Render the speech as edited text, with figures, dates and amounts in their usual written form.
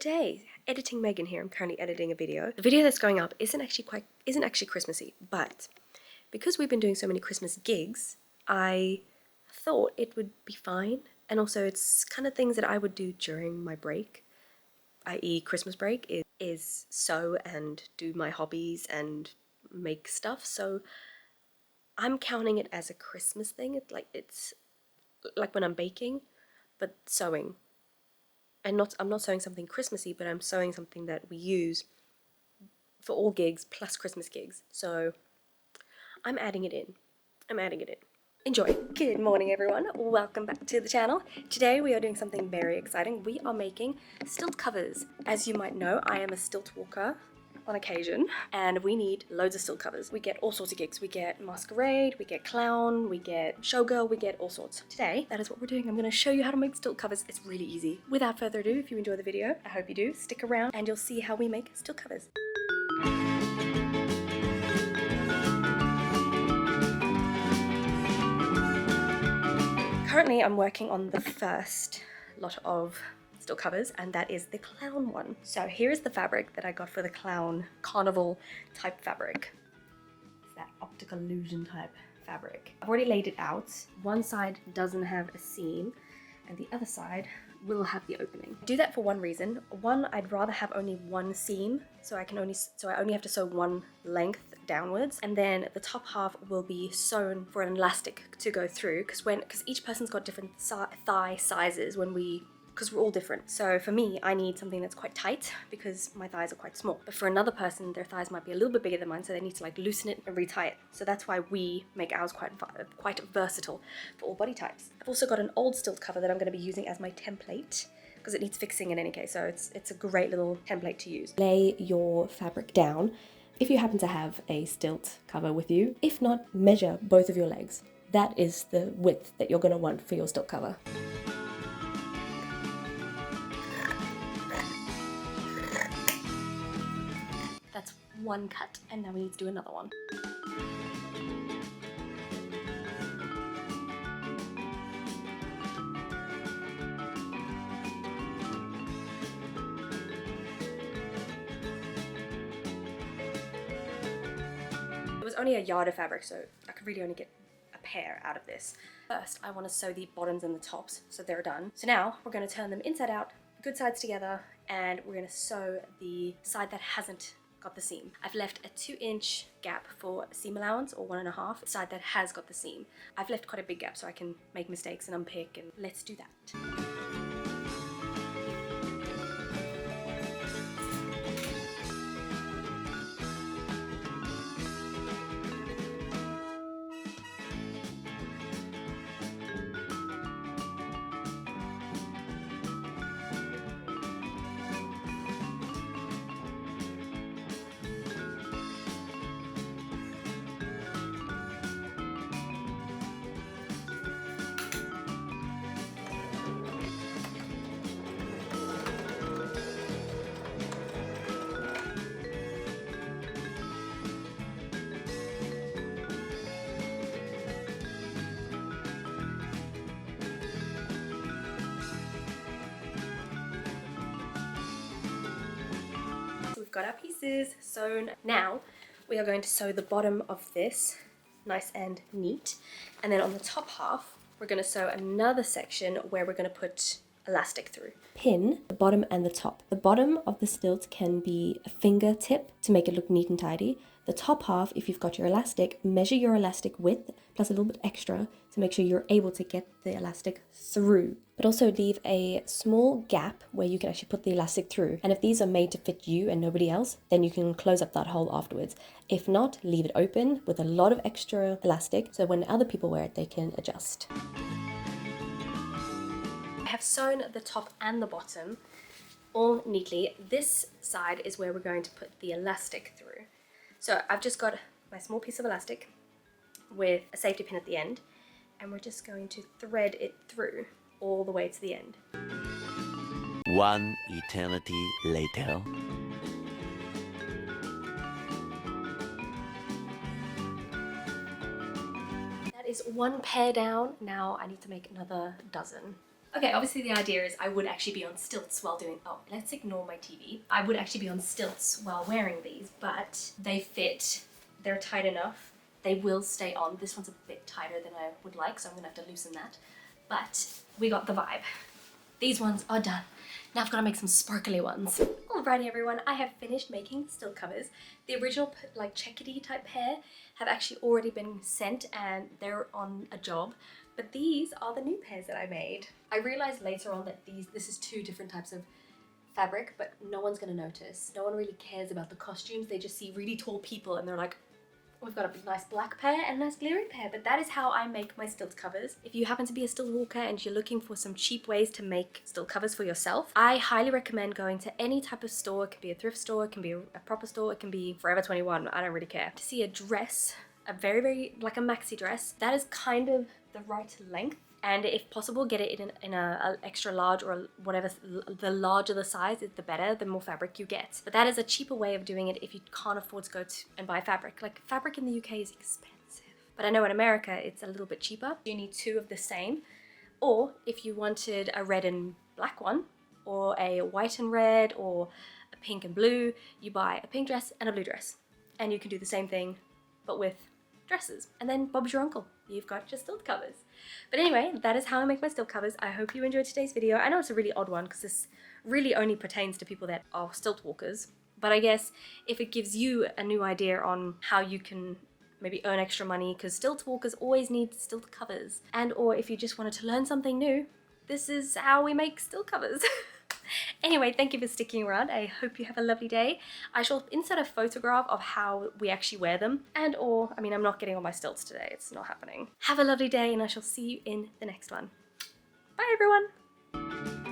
day. Editing Megan here. I'm currently editing a video. The video that's going up isn't actually Christmassy, but because we've been doing so many Christmas gigs, I thought it would be fine. And also it's kind of things that I would do during my break, i.e. Christmas break, is sew and do my hobbies and make stuff. So I'm counting it as a Christmas thing. It's like when I'm baking, but sewing. And I'm not sewing something Christmassy, but I'm sewing something that we use for all gigs plus Christmas gigs. So I'm adding it in. Enjoy. Good morning, everyone. Welcome back to the channel. Today we are doing something very exciting. We are making stilt covers. As you might know, I am a stilt walker on occasion, and we need loads of stilt covers. We get all sorts of gigs. We get masquerade, we get clown, we get showgirl, we get all sorts. Today, that is what we're doing. I'm going to show you how to make stilt covers. It's really easy. Without further ado, if you enjoy the video, I hope you do, stick around and you'll see how we make stilt covers. Currently, I'm working on the first lot of stilt covers, and that is the clown one. So here is the fabric that I got for the clown carnival type fabric. It's that optical illusion type fabric. I've already laid it out. One side doesn't have a seam and the other side will have the opening. I do that for one reason. One, I'd rather have only one seam, so I only have to sew one length downwards, and then the top half will be sewn for an elastic to go through, because each person's got different thigh sizes because we're all different. So for me, I need something that's quite tight because my thighs are quite small. But for another person, their thighs might be a little bit bigger than mine, so they need to like loosen it and retie it. So that's why we make ours quite versatile for all body types. I've also got an old stilt cover that I'm going to be using as my template because it needs fixing in any case. So it's a great little template to use. Lay your fabric down if you happen to have a stilt cover with you. If not, measure both of your legs. That is the width that you're going to want for your stilt cover. That's one cut, and now we need to do another one. It was only a yard of fabric, so I could really only get a pair out of this. First, I want to sew the bottoms and the tops, so they're done. So now we're going to turn them inside out, good sides together, and we're going to sew the side that hasn't got the seam. I've left a 2-inch gap for seam allowance, or 1.5, side that has got the seam. I've left quite a big gap so I can make mistakes and unpick, and let's do that. Got our pieces sewn. Now we are going to sew the bottom of this nice and neat, and then on the top half we're going to sew another section where we're going to put elastic through. Pin the bottom and the top. The bottom of the stilt can be a fingertip to make it look neat and tidy. The top half, if you've got your elastic, measure your elastic width plus a little bit extra to make sure you're able to get the elastic through. But also leave a small gap where you can actually put the elastic through. And if these are made to fit you and nobody else, then you can close up that hole afterwards. If not, leave it open with a lot of extra elastic so when other people wear it, they can adjust. I have sewn the top and the bottom all neatly. This side is where we're going to put the elastic through. So I've just got my small piece of elastic with a safety pin at the end, and we're just going to thread it through all the way to the end. One eternity later. That is one pair down. Now I need to make another dozen. Okay, obviously the idea is I would actually be on stilts while doing, oh, let's ignore my TV. I would actually be on stilts while wearing these, but they fit, they're tight enough. They will stay on. This one's a bit tighter than I would like, so I'm gonna have to loosen that. But we got the vibe. These ones are done. Now I've got to make some sparkly ones. Alrighty everyone, I have finished making stilt covers. The original like checkedy type pair have actually already been sent and they're on a job. But these are the new pairs that I made. I realized later on that this is two different types of fabric, but no one's gonna notice. No one really cares about the costumes. They just see really tall people and they're like, we've got a nice black pair and a nice glittery pair. But that is how I make my stilt covers. If you happen to be a stilt walker and you're looking for some cheap ways to make stilt covers for yourself, I highly recommend going to any type of store. It can be a thrift store, it can be a proper store, it can be Forever 21, I don't really care. To see a dress, a very, like a maxi dress, that is kind of the right length. And if possible, get it in a extra large or whatever. The larger the size, the better, the more fabric you get. But that is a cheaper way of doing it if you can't afford to go and buy fabric. Like fabric in the UK is expensive. But I know in America it's a little bit cheaper. You need two of the same. Or if you wanted a red and black one, or a white and red, or a pink and blue, you buy a pink dress and a blue dress. And you can do the same thing, but with dresses. And then Bob's your uncle. You've got your stilt covers. But anyway, that is how I make my stilt covers. I hope you enjoyed today's video. I know it's a really odd one because this really only pertains to people that are stilt walkers. But I guess if it gives you a new idea on how you can maybe earn extra money, because stilt walkers always need stilt covers. And or if you just wanted to learn something new, this is how we make stilt covers. Anyway, thank you for sticking around. I hope you have a lovely day. I shall insert a photograph of how we actually wear them. And or, I mean, I'm not getting on my stilts today. It's not happening. Have a lovely day and I shall see you in the next one. Bye everyone.